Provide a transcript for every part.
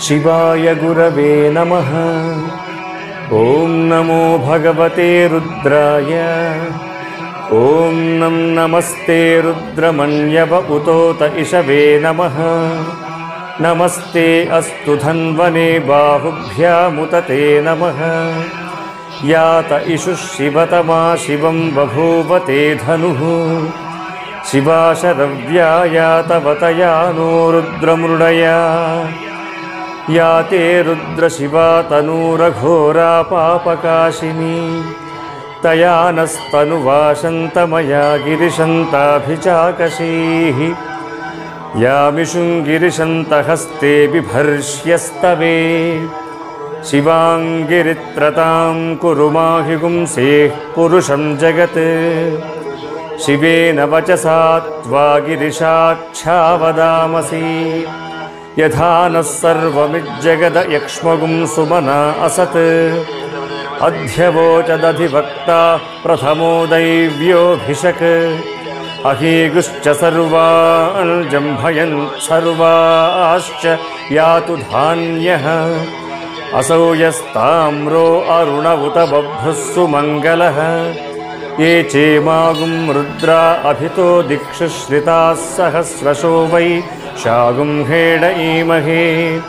शिवाय गुरवे नमः। ॐ नमो भगवते रुद्राय। ॐ नमस्ते रुद्रमन्यव उतोत इषवे नमः। नमस्ते अस्तु धन्वने बाहुभ्यामुतते नमः। यात इषुः शिवतमा शिवं बभूवते धनुः। शिवाशरव्या यातवतया नो रुद्रमृडया। या ते रुद्रशिवा तनूरघोरा पापकाशिनी। तया नस्तनुवाशन्तमया गिरिशन्ताभिचाकशीः। यामिषुं गिरिशन्तहस्ते बिभर्ष्यस्तवे। शिवाङ्गिरित्रतां कुरु माहिगुंसेः पुरुषं जगत्। शिवेन वचसा त्वा गिरिशाक्षा वदामसि। यथा नः सर्वमिज्जगद यक्ष्मगुं सुमना असत्। अध्यवोचदधिवक्ता प्रथमो दैव्योऽभिषक्। अहीगुश्च सर्वान् जम्भयन् सर्वाश्च यातु धान्यः। असौ यस्ताम्रो अरुणवुत बभ्रुः सुमङ्गलः। ये चेमागुं रुद्रा अभितो दिक्षु श्रिताः सहस्रशो वै शागुं हेडईमहे।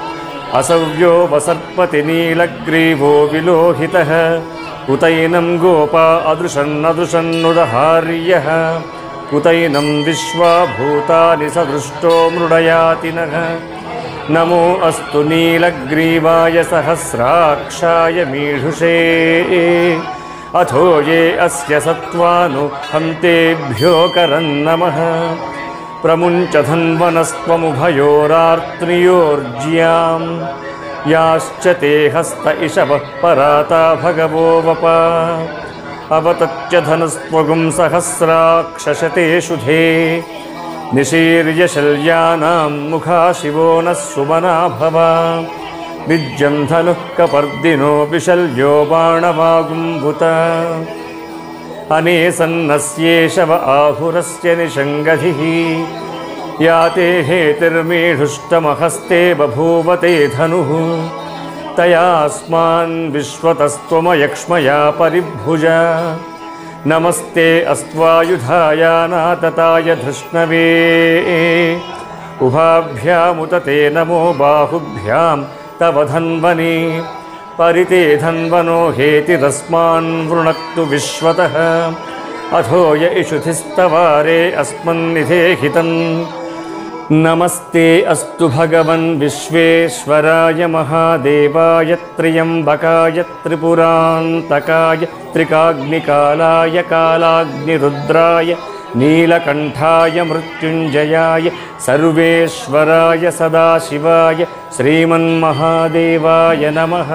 असव्यो वसर्पति नीलग्रीवो विलोहितः। कुतैनं गोपा अदृशन्नदृशन्नुदहार्यः। कुतैनं विश्वा भूतानि सदृष्टो मृडयाति नः। नमो अस्तु नीलग्रीवाय सहस्राक्षाय मीढुषे। अथो ये अस्य सत्त्वानु हन्तेभ्यो करन्नमः। प्रमुञ्च धन्वनस्त्वमुभयोरार्त्र्योर्ज्यां। याश्च ते हस्त इषवः पराता भगवो वपा। अवतच्च धनुस्त्वगुं सहस्राक्षशते शुधे। निशीर्य शल्यानां मुखा शिवो नः सुमना भवा। विज्यं धनुः कपर्दिनो विशल्यो बाणवागुम्भुत। अनेसन्नस्येषव आहुरस्य निषङ्गधिः। या ते हेतिर्मीढुष्टमहस्ते बभूवते धनुः। तयास्मान् विश्वतस्त्वमयक्ष्मया परिभुजा। नमस्ते अस्त्वायुधाय नातताय धृष्णवे। उभाभ्यामुतते नमो बाहुभ्यां तव धन्वने। परिते धन्वनो हेतिरस्मान् वृणक्तु विश्वतः। अथो य इषुधिस्तवारे अस्मन्निधेहितम्। नमस्ते अस्तु भगवन् विश्वेश्वराय महादेवाय त्र्यम्बकाय त्रिपुरान्तकाय त्रिकाग्निकालाय कालाग्निरुद्राय नीलकण्ठाय मृत्युञ्जयाय सर्वेश्वराय सदाशिवाय श्रीमन्महादेवाय नमः।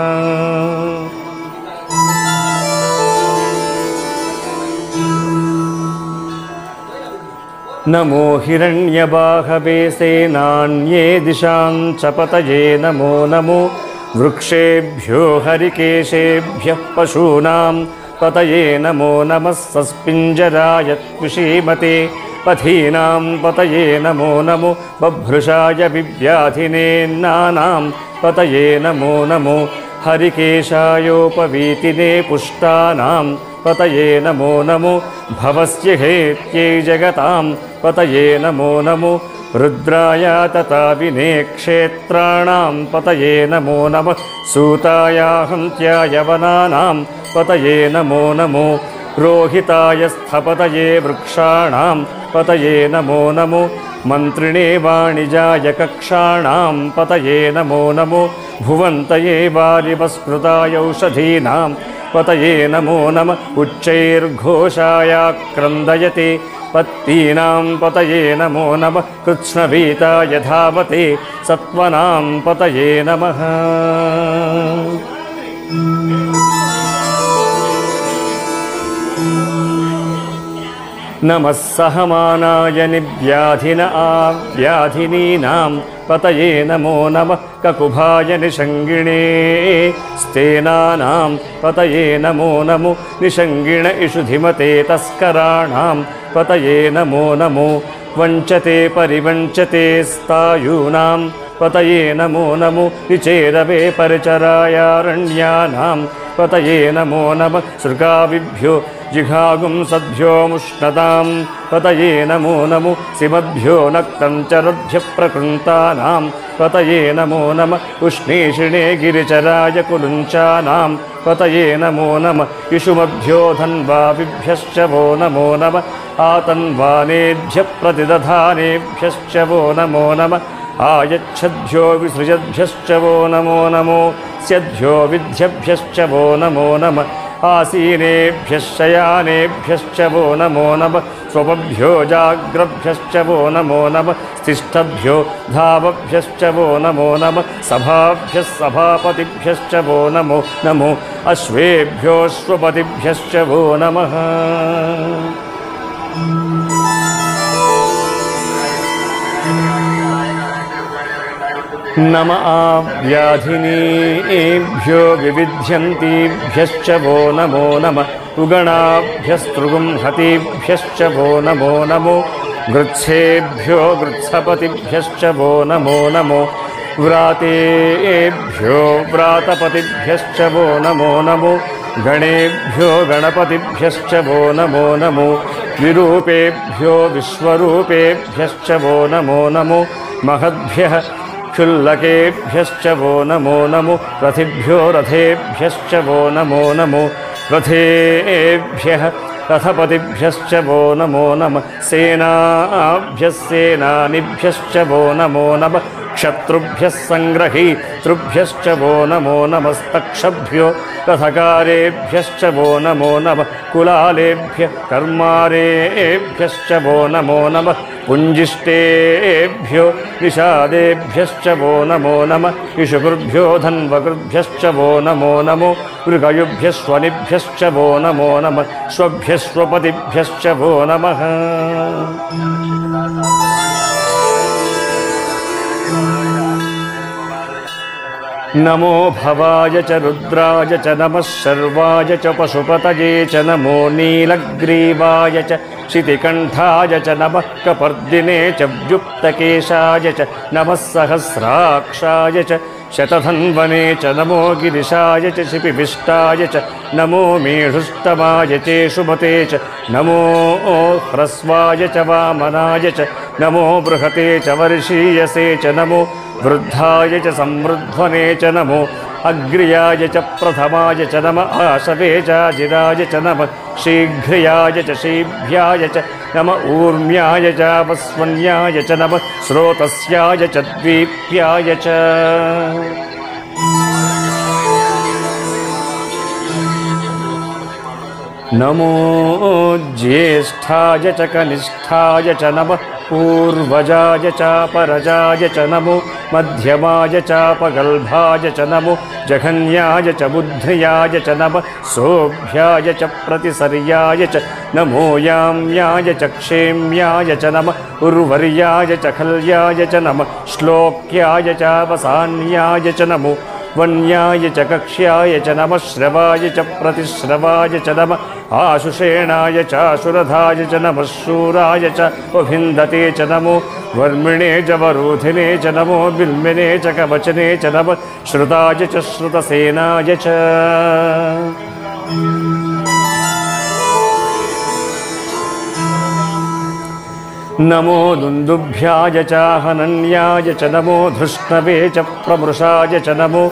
नमो हिरण्यबाहवे सेनान्ये दिशां च पतये नमो नमो। वृक्षेभ्यो हरिकेशेभ्यः पशूनां पतये नमो नमः। सस्पिञ्जराय त्विषीमते पथीनां पतये नमो नमो। बभ्रुषाय विव्याधिनेन्नानां पतये नमो नमो। हरिकेशायोपवीतिने पुष्टानां पतये नमो नमो। भवस्य हेत्यै जगतां पतये नमो नमो। रुद्राय तताविने क्षेत्राणां पतये नमो नमः। सूताय हन्त्याय वनानां पतये नमो नमो। रोहिताय स्थपतये वृक्षाणां पतये नमो नमो। मन्त्रिणे वाणिजाय कक्षाणां पतये नमो नमो। भुवन्तये वारिवस्कृताय औषधीनां पतये नमो नमः। उच्चैर्घोषाय क्रन्दयते पत्तीनां पतये नमो नमः। कृत्स्नवीताय धावते सत्त्वनां पतये नमः। नमः सहमानाय निव्याधिन आव्याधिनीनां पतये नमो नमः। ककुभाय निषङ्गिणे स्तेनानां पतये नमो नमो। निषङ्गिण इषुधिमते तस्कराणां पतये नमो नमो। वञ्चते परिवञ्चते स्तायूनां पतये नमो नमो निचेरवे परिचरायारण्यानां पतये नमो नमः सृगाविभ्यो जिघागुं सद्भ्यो मुष्णतां पतये नमो नमो सिमद्भ्यो नक्तञ्चरद्भ्यः प्रकृन्तानां पतये नमो नमः उष्णीषिणे गिरिचराय कुलुञ्चानां पतये नमो नमः इषुमभ्यो धन्वाविभ्यश्च वो नमो नमः आतन्वानेभ्यः प्रतिदधानेभ्यश्च वो नमो नमः आयच्छद्भ्यो विसृजद्भ्यश्च वो नमो नमो स्यद्भ्यो विद्यभ्यश्च वो नमो नमः आसीनेभ्यः शयानेभ्यश्च वो नमो नमः स्वपभ्यो जाग्रभ्यश्च वो नमो नमः स्तिष्ठभ्यो धावभ्यश्च वो नमो नमः सभाभ्यः सभापतिभ्यश्च वो नमो नमो अश्वेभ्योऽश्वपतिभ्यश्च वो नमः नम आव्याधिनीभ्यो विविध्यन्तीभ्यश्च वो नमो नमः उगणाभ्यस्तृगुंहतीभ्यश्च वो नमो नमो गृत्सेभ्यो गृत्सपतिभ्यश्च वो नमो नमो व्रातेभ्यो व्रातपतिभ्यश्च वो नमो नमो गणेभ्यो गणपतिभ्यश्च वो नमो नमो विरूपेभ्यो विश्वरूपेभ्यश्च वो नमो नमो महद्भ्यः क्षुल्लकेभ्यश्च वो नमो नमो रथिभ्यो रथेभ्यश्च वो नमो नमो रथेभ्यः रथपतिभ्यश्च वो नमो नमः सेनाभ्यः सेनानिभ्यश्च वो नमो नमः क्षत्रुभ्यः सङ्ग्रहीतृभ्यश्च वो नमो नमस्तक्षभ्यो रथकारेभ्यश्च वो नमो नमः कुलालेभ्यः कर्मारेभ्यश्च वो नमो नमः पुञ्जिष्टेभ्यो निषादेभ्यश्च वो नमो नमः इषुकृभ्यो धन्वकृभ्यश्च वो नमो नमो मृगयुभ्यश्वनिभ्यश्च वो नमो नमः स्वभ्यश्वपतिभ्यश्च वो नमः नमो भवाय च रुद्राय च नमः शर्वाय च पशुपतये च नमो नीलग्रीवाय च शितिकण्ठाय च नमः कपर्दिने च व्युक्तकेशाय च नमः सहस्राक्षाय च शतधन्वने च नमो गिरिशाय च शिपिविष्टाय च नमो मेढुष्टमाय चेषुमते च नमो ह्रस्वाय च वामनाय च नमो बृहते च वर्षीयसे च नमो वृद्धाय च समृध्वने च नमो अग्र्याय च प्रथमाय च नमः आशवे चाजिराय च नमः शीघ्र्याय च शीभ्याय च नमः ऊर्म्याय च वस्वन्याय च नमः स्रोतस्याय च द्वीप्याय च नमो ज्येष्ठाय च कनिष्ठाय च नमः पूर्वजाय चापरजाय च नमो मध्यमाय चापगल्भाय च नमो जघन्याय च बुद्ध्याय च नमः सोभ्याय च प्रतिसर्याय च नमो याम्याय च क्षेम्याय च नमः उर्वर्याय च खल्याय च नमः श्लोक्याय चावसान्याय च नमो वन्याय च कक्ष्याय च नमः श्रवाय च प्रतिश्रवाय च नमः आशुषेणाय चाशुरधाय च नमः शूराय च उभिन्दते च नमो वर्मिणे च वरोधिने च नमो बिल्मिने च कवचने च नमः श्रुताय च श्रुतसेनाय च नमो दुन्दुभ्याय च हनन्याय च नमो धृष्णवे च प्रमृषाय च नमो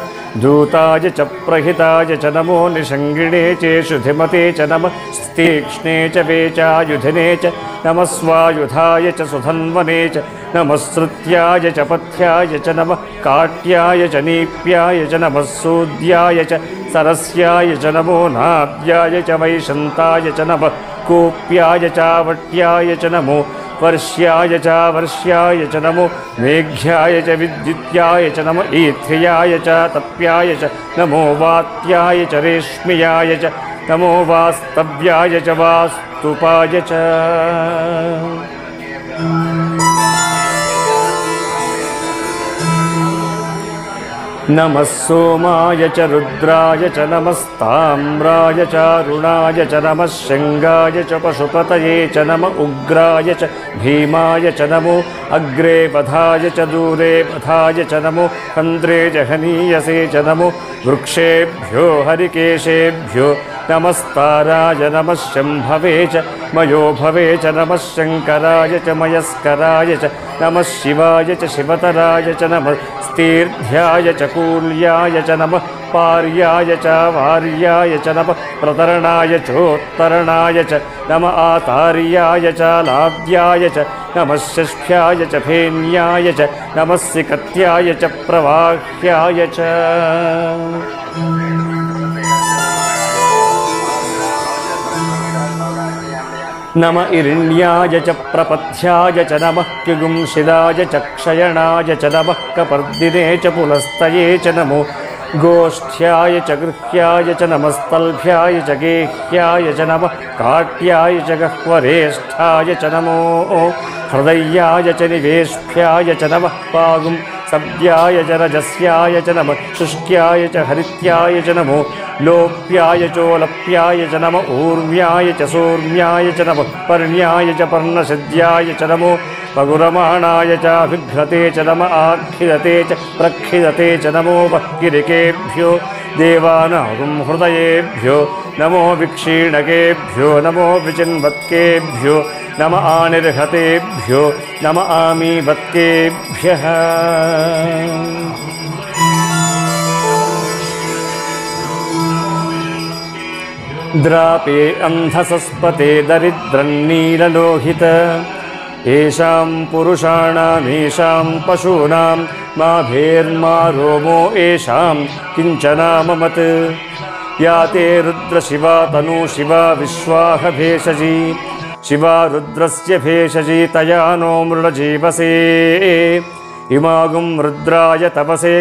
दूताय च प्रहिताय च नमो निषङ्गिणे चेषुधिमते च नमः तीक्ष्णे च वेचायुधिने च नमः स्वायुधाय च सुधन्वने च नमः श्रुत्याय च पथ्याय च नमः काट्याय च नीप्याय च नमः सूद्याय च सरस्याय च नमो नाद्याय च वैशन्ताय च नमः कूप्याय चावट्याय च नमो वर्ष्याय च वर्ष्याय च नमो मेघ्याय च विद्युत्याय च नमः ईथ्र्याय च तप्याय च नमो वात्याय च रेश्म्याय च नमो वास्तव्याय च वास्तुपाय च नमः सोमाय च रुद्राय च नमस्ताम्राय च अरुणाय च नमः शृङ्गाय च पशुपतये च नम उग्राय च भीमाय च नमो अग्रे वधाय च दूरे वधाय च नमो हन्त्रे जहनीयसे च नमो वृक्षेभ्यो हरिकेशेभ्यो नमस्ताराय नमः शम्भवे च मयो भवे च नमः शङ्कराय च मयस्कराय च नमः शिवाय च शिवतराय च नमः स्तीर्ध्याय च कूल्याय च नमः पार्याय च वार्याय च नमः प्रतरणाय चोत्तरणाय च नम आतार्याय च लाव्याय च नमः षष्ठ्याय च फेन्याय च नमः सिकत्याय च प्रवाह्याय च नम इरिण्याय च प्रपथ्याय च नमः किगुंसिदाय च क्षयणाय च नमः कपर्दिने च पुलस्तये च नमो गोष्ठ्याय च गृह्याय च नमस्तल्भ्याय च गेह्याय च नमः काट्याय च गह्वरेष्ठाय च नमो हृदयाय च निवेष्भ्याय च नमः पागुं सव्याय च रजस्याय च नमः शुष्क्याय च हरित्याय च नमो लोप्याय चोलप्याय च नम ऊर्व्याय च सोर्म्याय च नमः पर्ण्याय च पर्णसिद्ध्याय च नमो पगुरमाणाय च अभिघ्रते च नम आखिदते च प्रखिदते च नमो वक्किरिकेभ्यो देवानागुं हृदयेभ्यो नमो विक्षीणकेभ्यो नमो विचिन्वत्केभ्यो नम आनिर्हतेभ्यो नम आमीवत्केभ्यः द्रापे अन्धसस्पते दरिद्रन्नीललोहित येषां पुरुषाणामेषां पशूनां माभेर्मा रोमो येषां किञ्चनाममत् या ते रुद्रशिवा तनु शिवा विश्वाह भेषजी शिवा रुद्रस्य भेषजी तया नो मृडजीवसे इमागुं रुद्राय तपसे